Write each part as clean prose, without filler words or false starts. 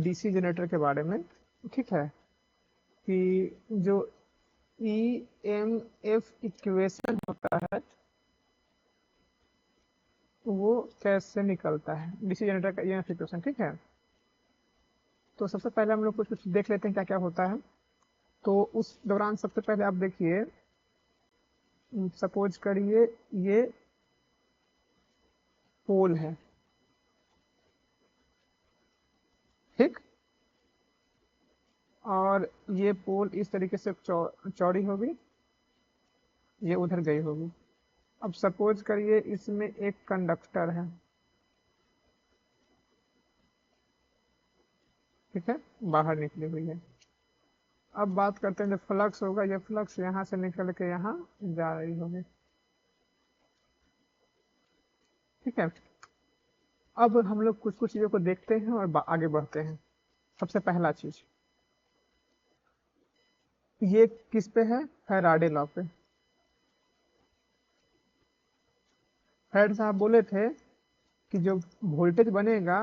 DC generator के बारे में, ठीक है, कि जो ईएमएफ इक्वेशन होता है वो कैसे निकलता है, डीसी जनरेटर का ईएमएफ इक्वेशन, ठीक है। तो सबसे पहले हम लोग कुछ देख लेते हैं क्या क्या होता है। तो उस दौरान सबसे पहले आप देखिए, सपोज करिए ये पोल है, ठीक, और ये पोल इस तरीके से चौड़ी होगी, ये उधर गई होगी। अब सपोज करिए इसमें एक कंडक्टर है, ठीक है, बाहर निकली हुई है। अब बात करते हैं जो फ्लक्स होगा, ये फ्लक्स यहाँ से निकल के यहाँ जा रही होगी, ठीक है। अब हम लोग कुछ कुछ चीजों को देखते हैं और आगे बढ़ते हैं। सबसे पहला चीज, ये किस पे है, फैराडे लॉ पे। फैराडे साहब बोले थे कि जो वोल्टेज बनेगा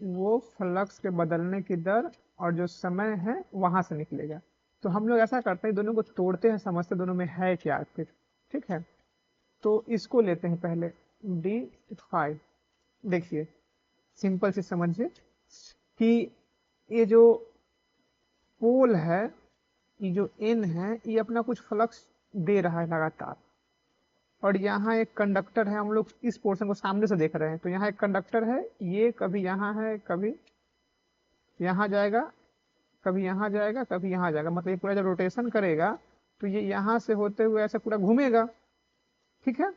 वो फ्लक्स के बदलने की दर और जो समय है वहां से निकलेगा। तो हम लोग ऐसा करते हैं, दोनों को तोड़ते हैं, समझते दोनों में है क्या फिर, ठीक है। तो इसको लेते हैं पहले, d5। देखिए सिंपल से समझिए कि ये जो पोल है, ये जो n है, ये अपना कुछ फ्लक्स दे रहा है लगातार, और यहाँ एक कंडक्टर है, हम लोग इस पोर्शन को सामने से देख रहे हैं। तो यहाँ एक कंडक्टर है, ये कभी यहाँ है, कभी यहाँ जाएगा, कभी यहाँ जाएगा, कभी यहाँ जाएगा, मतलब ये पूरा जब रोटेशन करेगा तो ये यहाँ से होते हुए ऐसे पूरा घूमेगा, ठीक है।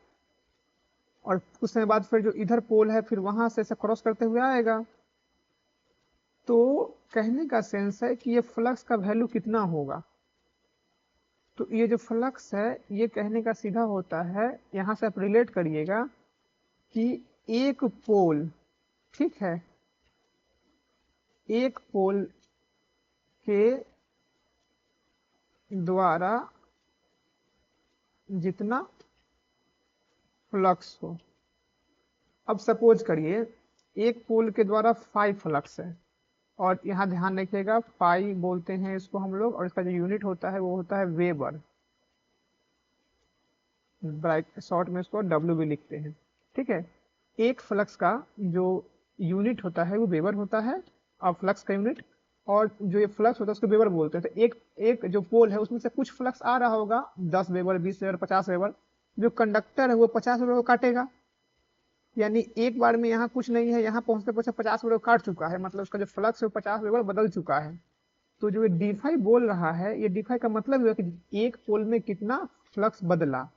और कुछ समय बाद फिर जो इधर पोल है फिर वहां से ऐसे क्रॉस करते हुए आएगा। तो कहने का सेंस है कि ये फ्लक्स का वैल्यू कितना होगा। तो ये जो फ्लक्स है ये कहने का सीधा होता है, यहाँ से आप रिलेट करिएगा कि एक पोल, ठीक है, एक पोल के द्वारा जितना फ्लक्स हो। अब सपोज करिए एक पोल के द्वारा 5 फ्लक्स है, और यहाँ ध्यान रखिएगा पाई बोलते हैं इसको हम लोग, और इसका जो यूनिट होता है वो होता है वेबर, ब्राइट शॉर्ट में इसको डब्ल्यू भी लिखते हैं, ठीक है। एक फ्लक्स का जो यूनिट होता है वो वेबर होता है, और फ्लक्स का यूनिट, और जो ये फ्लक्स होता है उसको वेबर बोलते हैं। तो एक एक जो पोल है उसमें से कुछ फ्लक्स आ रहा होगा, 10 वेबर, 20 वेबर, 50 वेबर। जो कंडक्टर है वो 50 वेबर को काटेगा, यानी एक बार में यहाँ कुछ नहीं है, यहाँ पहुंचते पहुंचते 50 वेबर काट चुका है, मतलब उसका जो फ्लक्स है वो 50 वेबर बदल चुका है। तो जो ये डी5 बोल रहा है, ये डी5 का मतलब है कि एक पोल में कितना फ्लक्स बदला।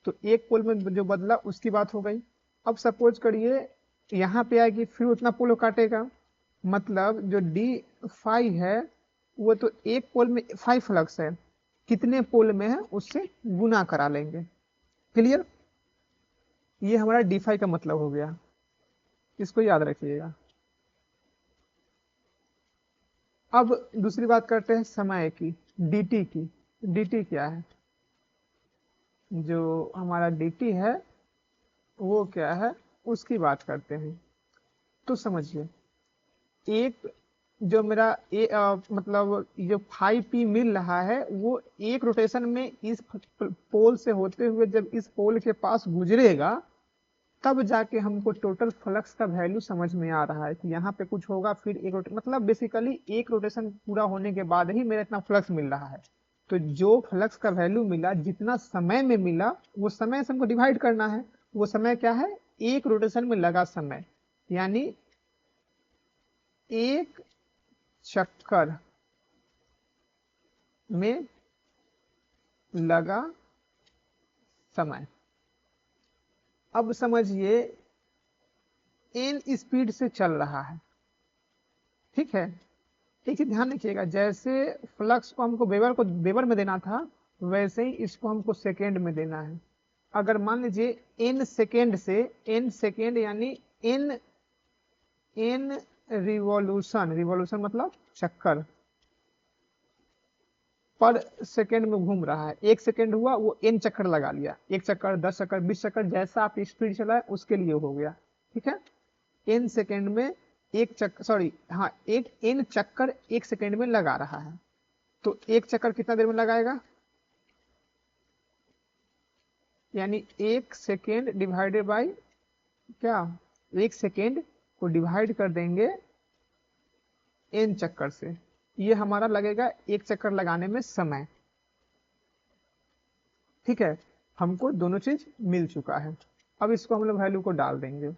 तो एक पोल में जो बदला उसकी बात हो गई। अब सपोज करिए यहाँ पे आएगी, फिर उतना पोल काटेगा, मतलब जो डी5 है वो तो एक पोल में 5 फ्लक्स है, कितने पोल में है उससे गुना करा लेंगे। क्लियर, ये हमारा डी5 का मतलब हो गया, इसको याद रखिएगा। अब दूसरी बात करते हैं समय की, dt की। dt क्या है, जो हमारा dt है वो क्या है उसकी बात करते हैं। तो समझिए, एक जो मेरा मतलब जो 5p मिल रहा है वो एक रोटेशन में इस पोल से होते हुए जब इस पोल के पास गुजरेगा तब जाके हमको टोटल फ्लक्स का वैल्यू समझ में आ रहा है कि यहाँ पे कुछ होगा, फिर एक मतलब बेसिकली एक रोटेशन पूरा होने के बाद ही मेरा इतना फ्लक्स मिल रहा है। तो जो फ्लक्स का वैल्यू मिला जितना समय में मिला वो समय से हमको डिवाइड करना है। वो समय क्या है, एक रोटेशन में लगा समय, यानी एक चक्कर में लगा समय। अब समझिए n स्पीड से चल रहा है, ठीक है। एक चीज ध्यान रखिएगा, जैसे फ्लक्स को हमको वेबर में देना था वैसे ही इसको हमको सेकेंड में देना है। अगर मान लीजिए n सेकेंड से, n सेकेंड यानी n रिवॉल्यूशन, रिवॉल्यूशन मतलब चक्कर पर सेकेंड में घूम रहा है, एक सेकेंड हुआ वो n चक्कर लगा लिया, एक चक्कर, 10 चक्कर, 20 चक्कर, जैसा आप स्पीड चलाए उसके लिए हो गया, ठीक है। n सेकेंड में एक चक्कर, सॉरी हाँ, एक n चक्कर 1 सेकेंड में लगा रहा है। तो एक चक्कर कितना देर में लगाएगा, यानी 1 सेकेंड डिवाइडेड बाई क्या, 1 सेकेंड को डिवाइड कर देंगे n चक्कर से, ये हमारा लगेगा एक चक्कर लगाने में समय। ठीक है, हमको दोनों चीज मिल चुका है। अब इसको हम लोग वैल्यू को डाल देंगे,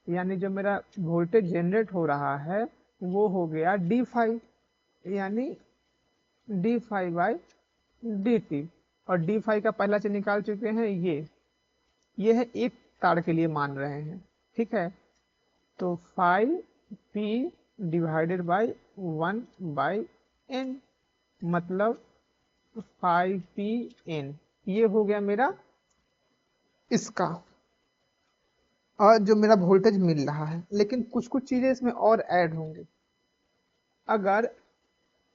यानी जो मेरा वोल्टेज जनरेट हो रहा है वो हो गया d5, यानी d5/dt। और d5 का पहला चीज निकाल चुके हैं, ये है एक तार के लिए मान रहे हैं। ठीक है, तो 5p डिवाइडेड बाई 1/n, मतलब 5pn, ये हो गया मेरा इसका, और जो मेरा वोल्टेज मिल रहा है। लेकिन कुछ कुछ चीजें इसमें और ऐड होंगी। अगर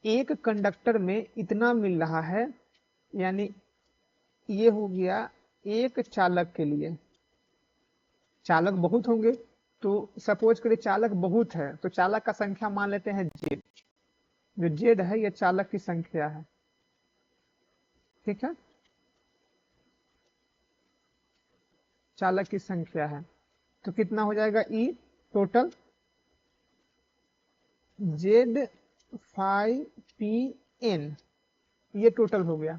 एक कंडक्टर में इतना मिल रहा है, यानी ये हो गया एक चालक के लिए, चालक बहुत होंगे, तो सपोज करिए चालक बहुत है, तो चालक का संख्या मान लेते हैं जेड। जो जेड है ये चालक की संख्या है। ठीक है, चालक की संख्या है, तो कितना हो जाएगा ई टोटल, जेड 5pn, ये टोटल हो गया।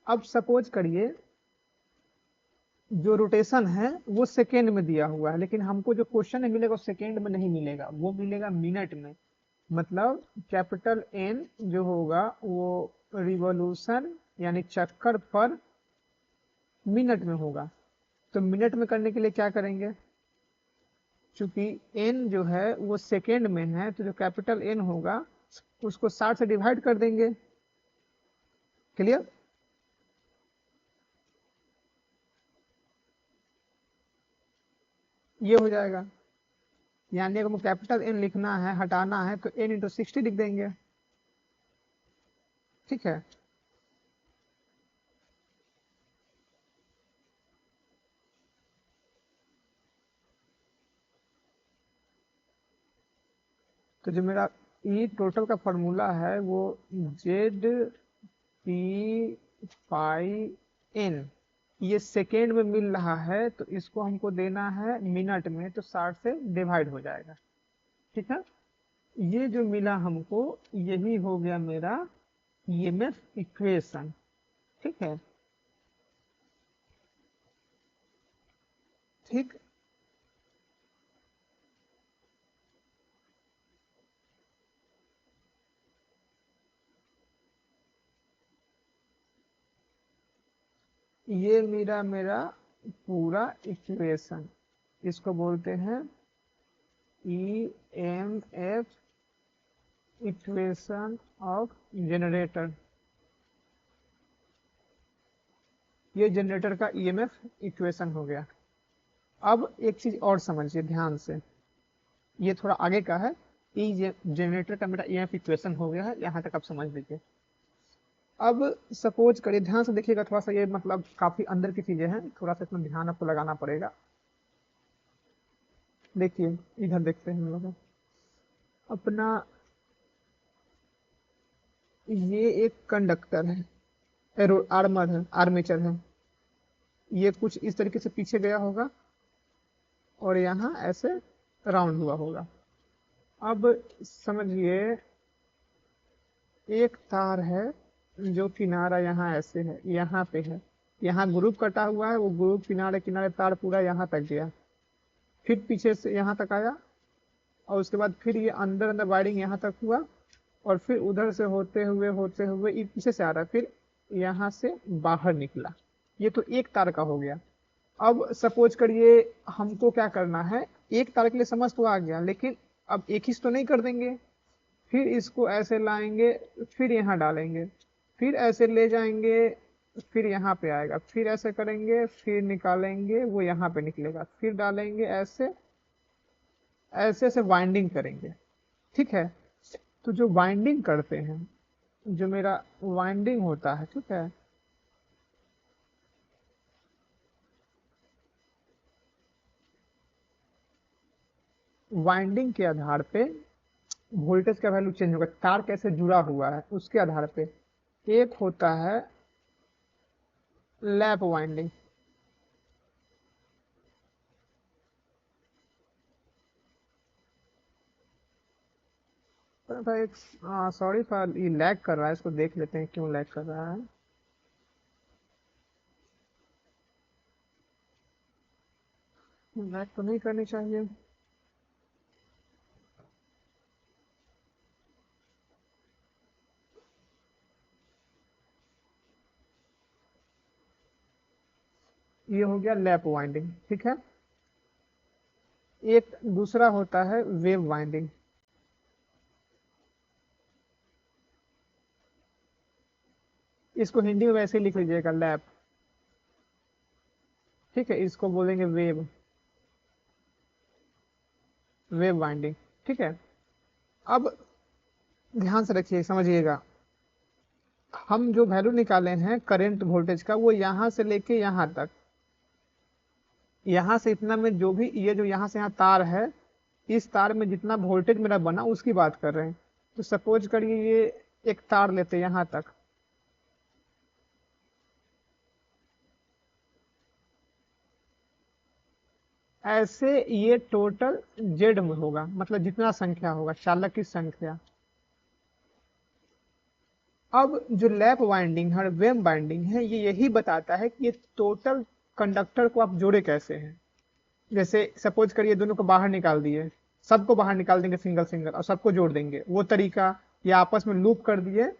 अब सपोज करिए जो रोटेशन है वो सेकेंड में दिया हुआ है, लेकिन हमको जो क्वेश्चन में मिलेगा वो सेकेंड में नहीं मिलेगा, वो मिलेगा मिनट में। मतलब कैपिटल एन जो होगा वो रिवॉल्यूशन यानी चक्कर पर मिनट में होगा। तो मिनट में करने के लिए क्या करेंगे, चूंकि एन जो है वो सेकेंड में है, तो जो कैपिटल एन होगा उसको 60 से डिवाइड कर देंगे। क्लियर, ये हो जाएगा। यानी अगर कैपिटल एन लिखना है, हटाना है, तो एन इंटू 60 लिख देंगे। ठीक है, तो जो मेरा ई टोटल का फॉर्मूला है वो जेड पी पाई एन, ये सेकेंड में मिल रहा है, तो इसको हमको देना है मिनट में, तो 60 से डिवाइड हो जाएगा। ठीक है, ये जो मिला हमको यही हो गया मेरा ईएमएफ इक्वेशन। ठीक है, ठीक, ये मेरा मेरा पूरा इक्वेशन, इसको बोलते हैं ईएमएफ इक्वेशन ऑफ जनरेटर। ये जनरेटर का ईएमएफ इक्वेशन हो गया। अब एक चीज और समझिए ध्यान से, ये थोड़ा आगे का है। ई जनरेटर का मेरा ईएमएफ इक्वेशन हो गया है, यहाँ तक आप समझ लीजिए। अब सपोज करिए, ध्यान से देखिएगा, थोड़ा सा ये मतलब काफी अंदर की चीजें हैं, थोड़ा सा इसमें ध्यान आपको लगाना पड़ेगा। देखिए, इधर देखते हैं हम लोग अपना, ये एक कंडक्टर है, एरो आर्मर है, आर्मेचर है, ये कुछ इस तरीके से पीछे गया होगा और यहाँ ऐसे राउंड हुआ होगा। अब समझिए एक तार है जो किनारा यहाँ ऐसे है, यहाँ पे है, यहाँ ग्रुप कटा हुआ है, वो ग्रुप किनारे किनारे तार पूरा यहाँ तक गया, फिर पीछे से यहाँ तक आया, और उसके बाद फिर ये अंदर अंदर वायरिंग यहाँ तक हुआ, और फिर उधर से होते हुए ये पीछे से आ रहा है, फिर यहाँ से बाहर निकला। ये तो एक तार का हो गया। अब सपोज करिए हमको क्या करना है, एक तार के लिए समझ तो आ गया, लेकिन अब एक ही से तो नहीं कर देंगे, फिर इसको ऐसे लाएंगे, फिर यहाँ डालेंगे, फिर ऐसे ले जाएंगे, फिर यहाँ पे आएगा, फिर ऐसे करेंगे, फिर निकालेंगे, वो यहाँ पे निकलेगा, फिर डालेंगे, ऐसे ऐसे ऐसे वाइंडिंग करेंगे। ठीक है, तो जो वाइंडिंग करते हैं, जो मेरा वाइंडिंग होता है, ठीक है, वाइंडिंग के आधार पे वोल्टेज का वैल्यू चेंज होगा, तार कैसे जुड़ा हुआ है उसके आधार पे। एक होता है लैप वाइंडिंग, एक सॉरी फॉर ये लैग कर रहा है, इसको देख लेते हैं क्यों लैग कर रहा है। लैग तो नहीं करनी चाहिए। ये हो गया लैप वाइंडिंग, ठीक है। एक दूसरा होता है वेव वाइंडिंग। इसको हिंदी में वैसे ही लिख लीजिएगा लैप, ठीक है। इसको बोलेंगे वेव, वेव वाइंडिंग, ठीक है। अब ध्यान से रखिए, समझिएगा। हम जो वैल्यू निकाले हैं करंट वोल्टेज का, वो यहाँ से लेके यहाँ तक, यहाँ से इतना में जो भी ये जो यहाँ से यहाँ तार है, इस तार में जितना वोल्टेज मेरा बना उसकी बात कर रहे हैं। तो सपोज करिए ये एक तार लेते हैं यहाँ तक, ऐसे ये टोटल जेड में होगा, मतलब जितना संख्या होगा चालक की संख्या। अब जो लैप वाइंडिंग और वेव वाइंडिंग है, ये यही बताता है कि ये टोटल कंडक्टर को आप जोड़े कैसे हैं। जैसे सपोज करिए दोनों को बाहर निकाल दिए, सबको बाहर निकाल देंगे सिंगल सिंगल और सबको जोड़ देंगे, वो तरीका, या आपस में लूप कर दिए,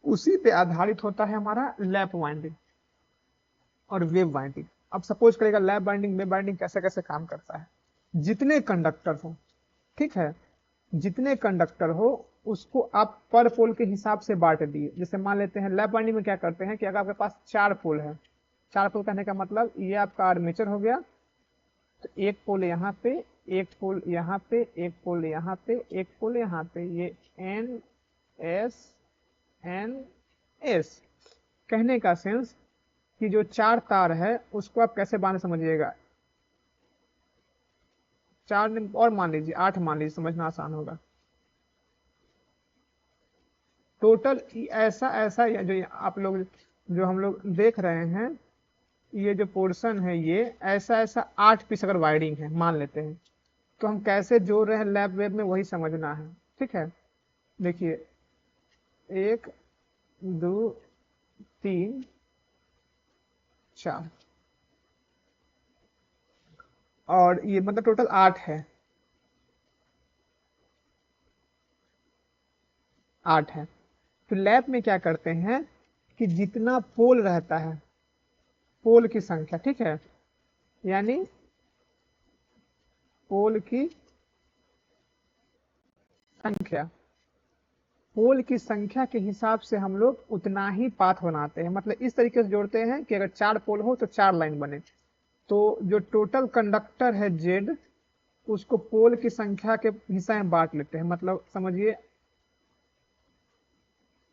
उसी पे आधारित होता है हमारा लैप वाइंडिंग और वेव बाइंडिंग। अब सपोज करेगा लैप बाइंडिंग वेव बाइंडिंग कैसे कैसे काम करता है। जितने कंडक्टर हो, ठीक है, जितने कंडक्टर हो उसको आप पर पोल के हिसाब से बांट दिए। जैसे मान लेते हैं लैप बाइंडिंग में क्या करते हैं कि अगर आपके पास 4 पोल है, 4 पोल कहने का मतलब ये आपका आर्मेचर हो गया, तो एक पोल यहाँ पे, एक पोल यहाँ पे, एक पोल यहाँ पे, एक पोल यहाँ पे, ये एन एस एन एस। कहने का सेंस कि जो 4 तार है उसको आप कैसे बांध समझिएगा, 4 और मान लीजिए 8 मान लीजिए, समझना आसान होगा। टोटल ऐसा ऐसा जो आप लोग, जो हम लोग देख रहे हैं, ये जो पोर्शन है ये ऐसा ऐसा 8 पीस अगर वायरिंग है मान लेते हैं, तो हम कैसे जोड़ रहे हैं लैब वेब में वही समझना है, ठीक है। देखिए 1 2 3 4, और ये मतलब टोटल 8 है, 8 है। तो लैब में क्या करते हैं कि जितना पोल रहता है, पोल की संख्या, ठीक है, यानी पोल की संख्या, पोल की संख्या के हिसाब से हम लोग उतना ही पाथ बनाते हैं। मतलब इस तरीके से जोड़ते हैं कि अगर 4 पोल हो तो 4 लाइन बने। तो जो टोटल कंडक्टर है जेड, उसको पोल की संख्या के हिस्सा में बांट लेते हैं। मतलब समझिए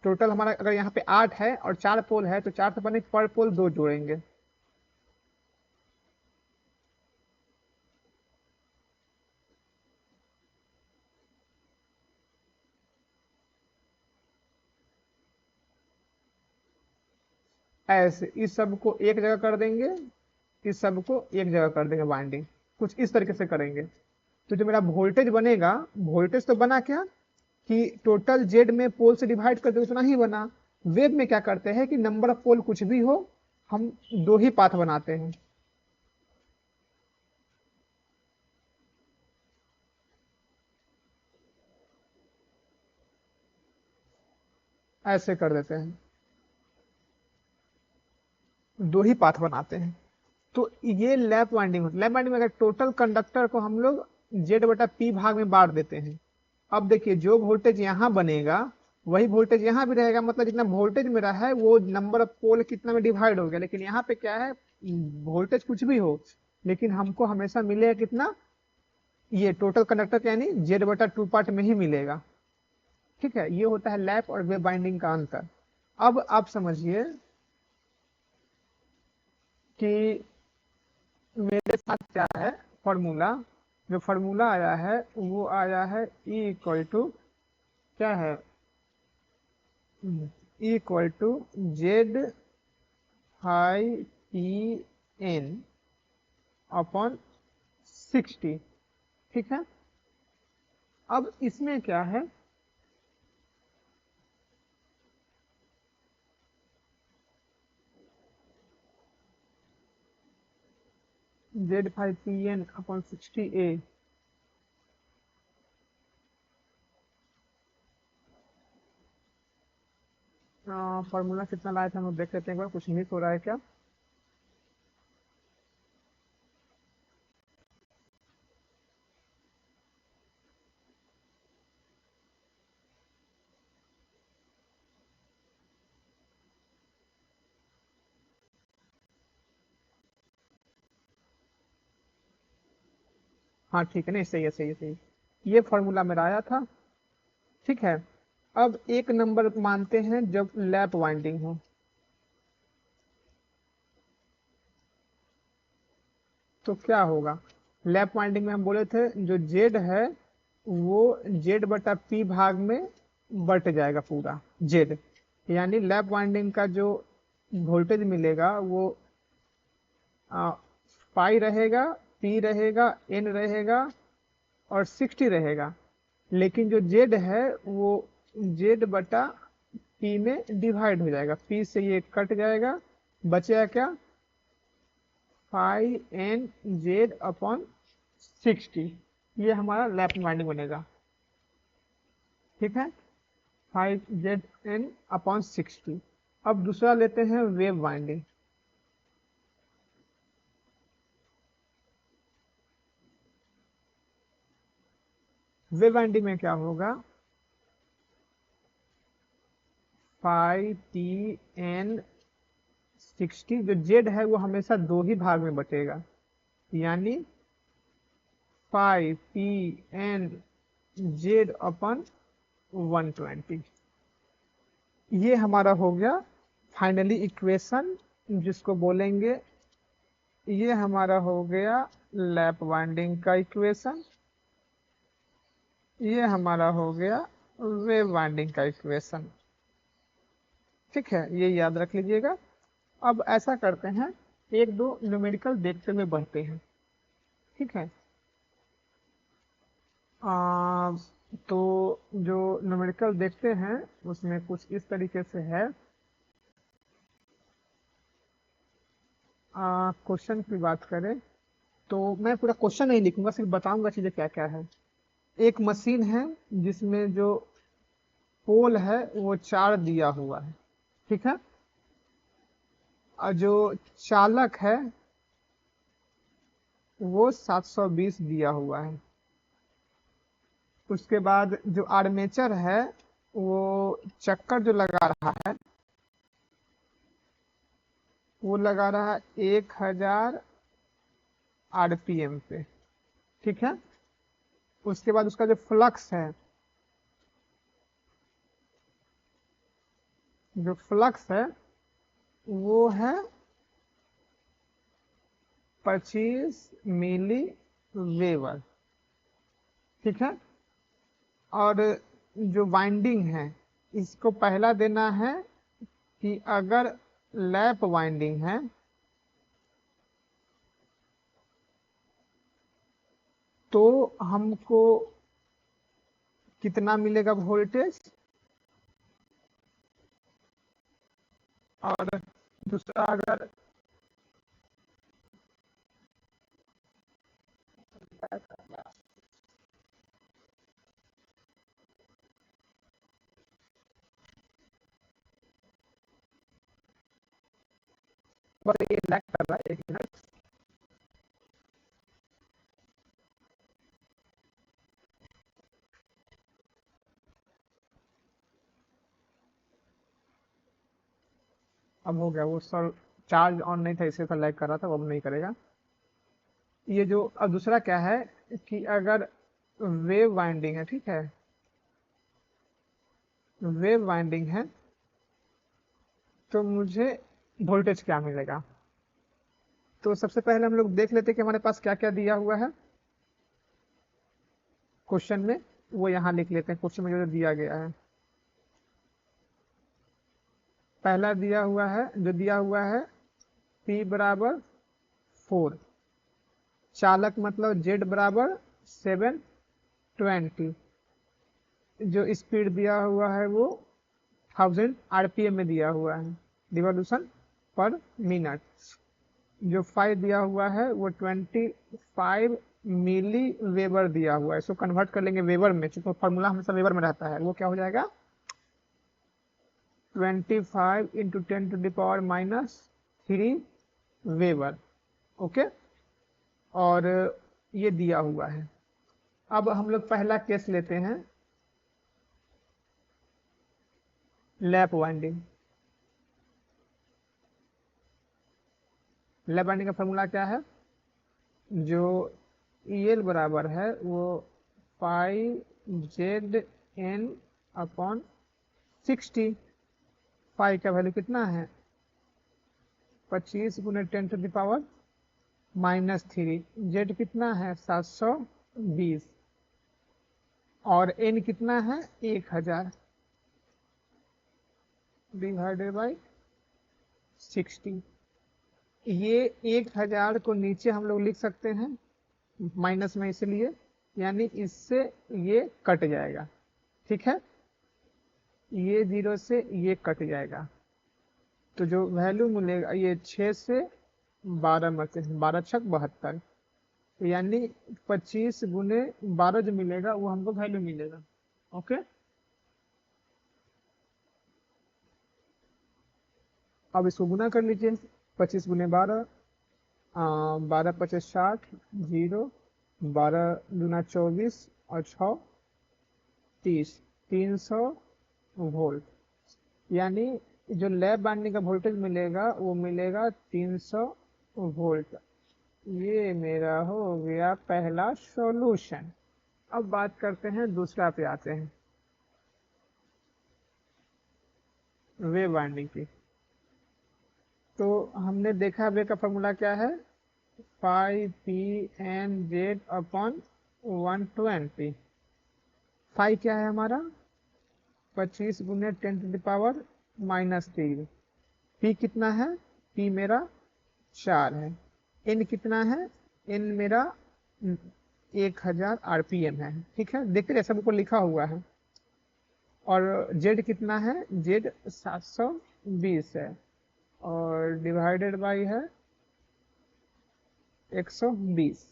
टोटल हमारा अगर यहाँ पे 8 है और 4 पोल है, तो 4 से बने पर पोल 2 जोड़ेंगे। ऐसे इस सब को एक जगह कर देंगे, इस सब को एक जगह कर देंगे बाइंडिंग, कुछ इस तरीके से करेंगे। तो जो मेरा वोल्टेज बनेगा, वोल्टेज तो बना क्या कि टोटल जेड में पोल से डिवाइड कर दो, उतना ही बना। वेब में क्या करते हैं कि नंबर ऑफ पोल कुछ भी हो, हम 2 ही पाथ बनाते हैं। ऐसे कर देते हैं, 2 ही पाथ बनाते हैं। तो ये लैप वाइंडिंग होती है। लैप वाइंडिंग में अगर टोटल कंडक्टर को हम लोग जेड बटा पी भाग में बांट देते हैं। अब देखिए जो वोल्टेज यहाँ बनेगा वही वोल्टेज यहाँ भी रहेगा, मतलब जितना वोल्टेज मेरा है वो नंबर ऑफ पोल कितना में डिवाइड हो गया। लेकिन यहाँ पे क्या है, वोल्टेज कुछ भी हो लेकिन हमको हमेशा मिलेगा कितना, ये टोटल कंडक्टर यानी जेड बटा 2 पार्ट में ही मिलेगा, ठीक है। ये होता है लैप और वेव बाइंडिंग का अंतर। अब आप समझिए कि मेरे साथ क्या है फॉर्मूला, जो फार्मूला आया है वो आया है E इक्वल टू क्या है, E equal to Z high T N upon 60। ठीक है, अब इसमें क्या है, Z five P N upon 60 A. Formula कितना लाया था हम लोग देख लेते हैं एक बार, कुछ मिस हो रहा है क्या। हाँ ठीक है, नहीं सही है सही है सही है। ये फॉर्मूला मेरा आया था। ठीक है, अब एक नंबर मानते हैं जब लैप वाइंडिंग हो। तो क्या होगा, लैप वाइंडिंग में हम बोले थे जो जेड है वो जेड बटा पी भाग में बट जाएगा पूरा जेड, यानी लैप वाइंडिंग का जो वोल्टेज मिलेगा वो आ, पाई रहेगा, पी रहेगा, एन रहेगा और 60 रहेगा। लेकिन जो जेड है वो जेड बटा पी में डिवाइड हो जाएगा, पी से ये कट जाएगा, बचेगा क्या, 5 n z/60। ये हमारा लैप वाइंडिंग बनेगा। ठीक है, 5 z/n/60। अब दूसरा लेते हैं वेव वाइंडिंग। वेव वाइंडिंग में क्या होगा, 5 t n 60। जो जेड है वो हमेशा दो ही भाग में बटेगा, यानी 5 p n z/120। ये हमारा हो गया फाइनली इक्वेशन, जिसको बोलेंगे, ये हमारा हो गया लैप वाइंडिंग का इक्वेशन, ये हमारा हो गया वेव वाइंडिंग का इक्वेशन। ठीक है, ये याद रख लीजिएगा। अब ऐसा करते हैं, एक दो न्यूमेरिकल देखते हुए बढ़ते हैं। ठीक है, आ, तो जो न्यूमेरिकल देखते हैं उसमें कुछ इस तरीके से है। क्वेश्चन की बात करें तो मैं पूरा क्वेश्चन नहीं लिखूंगा, सिर्फ बताऊंगा चीजें क्या क्या है। एक मशीन है जिसमें जो पोल है वो 4 दिया हुआ है। ठीक है, और जो चालक है वो 720 दिया हुआ है। उसके बाद जो आर्मेचर है वो चक्कर जो लगा रहा है वो लगा रहा है 1000 आरपीएम पे। ठीक है, उसके बाद उसका जो फ्लक्स है, जो फ्लक्स है वो है 25 मिली वेबर। ठीक है, और जो वाइंडिंग है इसको पहला देना है कि अगर लैप वाइंडिंग है तो हमको कितना मिलेगा वोल्टेज, और दूसरा अगर ये लैग कर रहा है, एक मिनट। अब हो गया वो सर, चार्ज ऑन नहीं था इससे लैग कर रहा था, वो अब नहीं करेगा। ये जो अब दूसरा क्या है कि अगर वेव वाइंडिंग है, ठीक है, वेव वाइंडिंग है तो मुझे वोल्टेज क्या मिलेगा। तो सबसे पहले हम लोग देख लेते हैं कि हमारे पास क्या क्या दिया हुआ है। क्वेश्चन में, वो यहाँ लिख लेते हैं। क्वेश्चन में जो दिया गया है, पहला दिया हुआ है, जो दिया हुआ है p बराबर 4, चालक मतलब z बराबर 720, जो स्पीड दिया हुआ है वो 1000 आरपीएम में दिया हुआ है, रिवॉल्यूशन पर मिनट। जो फाई दिया हुआ है वो 25 मिली वेबर दिया हुआ है। इसको कन्वर्ट कर लेंगे वेबर में, चूंकि फॉर्मूला हमेशा वेबर में रहता है। वो क्या हो जाएगा, 25 इंटू 10⁻³ वेबर। ओके, और ये दिया हुआ है। अब हम लोग पहला केस लेते हैं, लैप वाइंडिंग। लैप वाइंडिंग का फॉर्मूला क्या है, जो EL बराबर है वो πZN/60। पाई का वैल्यू कितना है, 25 × 10⁻³ जेड कितना है 720, और एन कितना है 1000 डिवाइडेड बाई 60। ये 1000 को नीचे हम लोग लिख सकते हैं माइनस में, इसलिए यानी इससे ये कट जाएगा। ठीक है, ये 0 से ये कट जाएगा, तो जो वैल्यू मिलेगा ये 6 से 12 में से 12 छक 72, यानी 25 × 12 जो मिलेगा वो हमको वैल्यू मिलेगा। ओके, अब इसको गुना कर लीजिए, 25 × 12, 12 × 25 60, 0, 12 दूना 24 और 6 30, 300 वोल्ट। यानी जो लैप बाइंडिंग का वोल्टेज मिलेगा वो मिलेगा 300 वोल्ट। ये मेरा हो गया पहला सॉल्यूशन। अब बात करते हैं दूसरा पे आते हैं, वेव बाइंडिंग की। तो हमने देखा वे का फॉर्मूला क्या है, 5PNZ/120। फाई क्या है हमारा, 25 × 10⁻³ पी कितना है, पी मेरा 4 है। एन कितना है, एन मेरा 1000 आरपीएम है। ठीक है, देखते रहे सबको लिखा हुआ है। और जेड कितना है, जेड 720 है, और डिवाइडेड बाई है 120।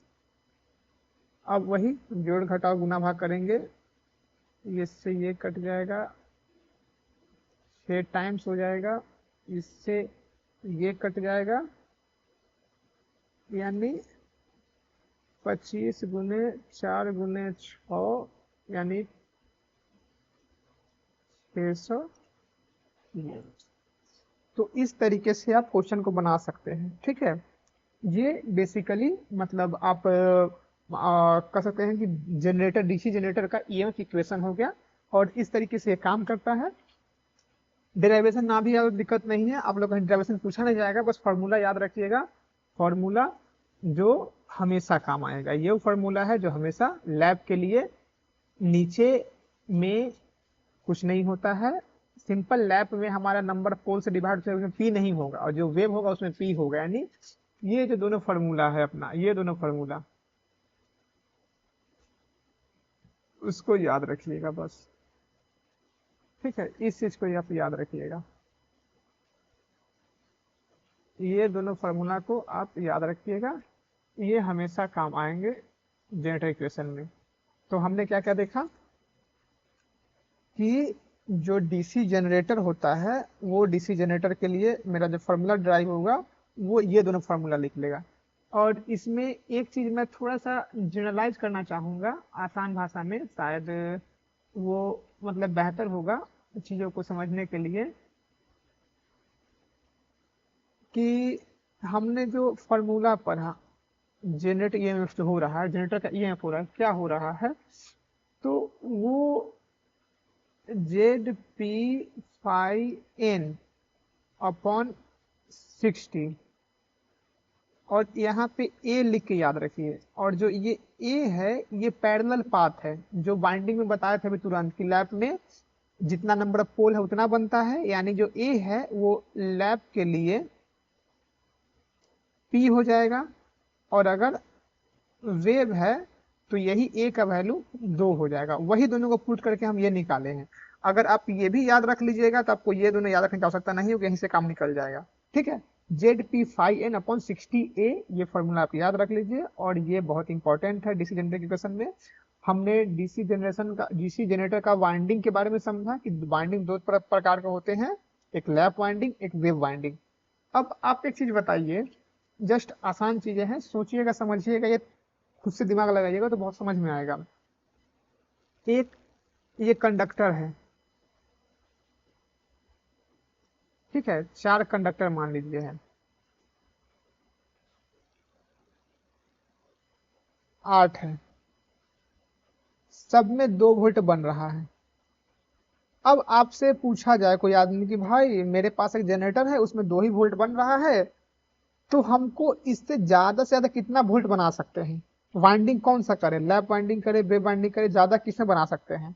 अब वही जोड़ घटाव गुना भाग करेंगे, इससे ये कट जाएगा, 6 टाइम्स हो जाएगा, इससे ये कट जाएगा, यानी 25 × 4 × 6 यानी 600। तो इस तरीके से आप क्वेश्चन को बना सकते हैं। ठीक है, ये बेसिकली मतलब आप कह सकते हैं कि जनरेटर, डीसी जनरेटर का ईएमएफ इक्वेशन हो गया, और इस तरीके से ये काम करता है। डेरिवेशन ना भी दिक्कत नहीं है, आप लोग का डेरिवेशन पूछा नहीं जाएगा, बस फार्मूला याद रखिएगा। फार्मूला जो हमेशा काम आएगा, ये फार्मूला है जो हमेशा लैब के लिए, नीचे में कुछ नहीं होता है। सिंपल लैप में हमारा नंबर पोल से डिवाइड से उसमें पी नहीं होगा, और जो वेव होगा उसमें पी होगा। यानी ये जो दोनों फार्मूला है अपना, ये दोनों फार्मूला उसको याद रखिएगा बस। ठीक है, इस चीज को आप याद रखिएगा, ये दोनों फार्मूला को आप याद रखिएगा, ये हमेशा काम आएंगे जनरेटर इक्वेशन में। तो हमने क्या क्या देखा कि जो डीसी जनरेटर होता है, वो डीसी जनरेटर के लिए मेरा जो फार्मूला ड्राइव होगा वो ये दोनों फार्मूला लिख लेगा। और इसमें एक चीज मैं थोड़ा सा जनरलाइज करना चाहूंगा आसान भाषा में, शायद वो मतलब बेहतर होगा चीजों को समझने के लिए, कि हमने जो फार्मूला पढ़ा, जनरेटर ईएमएफ जो हो रहा है, जनरेटर का ईएमएफ हो रहा है, क्या हो रहा है, तो वो ZP⁵N/60 और यहाँ पे ए लिख के याद रखिए। और जो ये ए है ये पैरेलल पाथ है, जो बाइंडिंग में बताया था अभी तुरंत कि लैप में जितना नंबर ऑफ पोल है उतना बनता है, यानी जो ए है वो लैप के लिए पी हो जाएगा। और अगर वेव है तो यही ए का वैल्यू 2 हो जाएगा। वही दोनों को पुट करके हम ये निकाले हैं। अगर आप ये भी याद रख लीजिएगा तो आपको ये दोनों याद रखने की आवश्यकता नहीं होगी, यहीं से काम निकल जाएगा। ठीक है, ZP5N/60A ये फॉर्मूला आप याद रख लीजिए। और ये बहुत इंपॉर्टेंट है डीसी जनरेटर के क्वेश्चन में। हमने डीसी जनरेटर का वाइंडिंग के बारे में समझा कि वाइंडिंग दो प्रकार के होते हैं, एक लैप वाइंडिंग, एक वेव वाइंडिंग। अब आप एक चीज बताइए, जस्ट आसान चीजें हैं, सोचिएगा समझिएगा, ये खुद से दिमाग लगाइएगा तो बहुत समझ में आएगा। एक ये कंडक्टर है, ठीक है, 4 कंडक्टर मान लीजिए है, 8 है, सब में 2 वोल्ट बन रहा है। अब आपसे पूछा जाए कोई आदमी कि भाई मेरे पास एक जनरेटर है उसमें 2 ही वोल्ट बन रहा है, तो हमको इससे ज्यादा कितना वोल्ट बना सकते हैं, वाइंडिंग कौन सा करे, लैप वाइंडिंग करे, वेव वाइंडिंग करे, ज्यादा किसमें बना सकते हैं।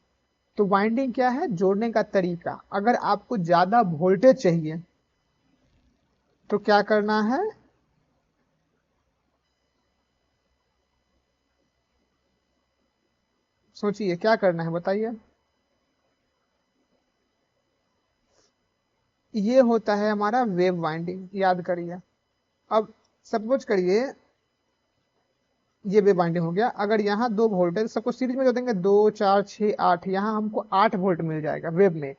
तो वाइंडिंग क्या है, जोड़ने का तरीका। अगर आपको ज्यादा वोल्टेज चाहिए तो क्या करना है, सोचिए क्या करना है बताइए। ये होता है हमारा वेव वाइंडिंग, याद करिए। अब सपोज करिए ये वेव बाइंडिंग हो गया। अगर यहाँ 2 वोल्ट है, सबको सीरीज में जो देंगे 2 4 6 8, यहाँ हमको 8 वोल्ट मिल जाएगा वेव में।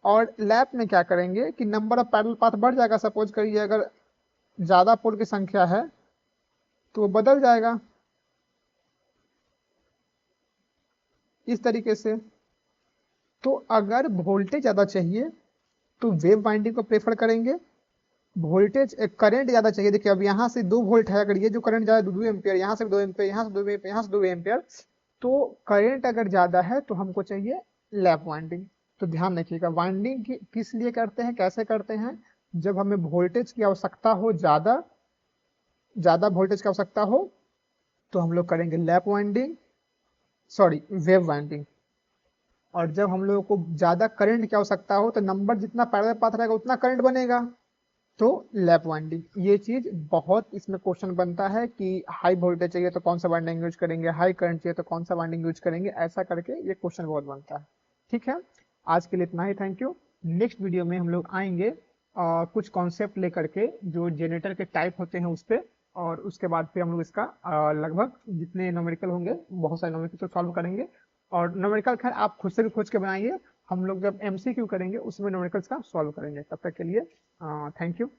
और लैप में क्या करेंगे कि नंबर ऑफ पैरेलल पाथ बढ़ जाएगा। सपोज करिए अगर ज्यादा पोल की संख्या है तो वो बदल जाएगा इस तरीके से। तो अगर वोल्टेज ज्यादा चाहिए तो वेव बाइंडिंग को प्रेफर करेंगे। वोल्टेज करंट ज्यादा चाहिए, देखिए अब यहाँ से 2 वोल्ट है, अगर ये जो करंट ज्यादा 2 एम्पियर, यहाँ से 2 एम्पियर, यहाँ से 2 एम्पियर, यहाँ से 2 एम्पियर, तो करंट अगर ज्यादा है तो हमको चाहिए लैप वाइंडिंग। तो ध्यान रखिएगा, वाइंडिंग किस लिए करते हैं, कैसे करते हैं। जब हमें वोल्टेज की आवश्यकता हो, ज्यादा ज्यादा वोल्टेज की आवश्यकता हो तो हम लोग करेंगे lap winding, sorry wave winding. और जब हम लोगों को ज्यादा करंट की आवश्यकता हो तो नंबर जितना पैरेलल पाथ रहेगा उतना करंट बनेगा, तो लैप वाइंडिंग। ये चीज बहुत इसमें क्वेश्चन बनता है कि हाई वोल्टेज चाहिए तो कौन सा वाइंडिंग यूज करेंगे, हाई करंट चाहिए तो कौन सा वाइंडिंग यूज करेंगे, ऐसा करके ये क्वेश्चन बहुत बनता है। ठीक है, आज के लिए इतना ही, थैंक यू। नेक्स्ट वीडियो में हम लोग आएंगे कुछ कॉन्सेप्ट लेकर के जो जनरेटर के टाइप होते हैं उस पर। और उसके बाद फिर हम लोग इसका लगभग जितने न्यूमेरिकल होंगे बहुत सारे न्यूमेरिकल सॉल्व करेंगे। और न्यूमेरिकल खैर आप खुद से भी खोज के बनाइए, हम लोग जब एमसीक्यू करेंगे उसमें न्यूमेरिकल्स का सॉल्व करेंगे। तब तक के लिए थैंक यू।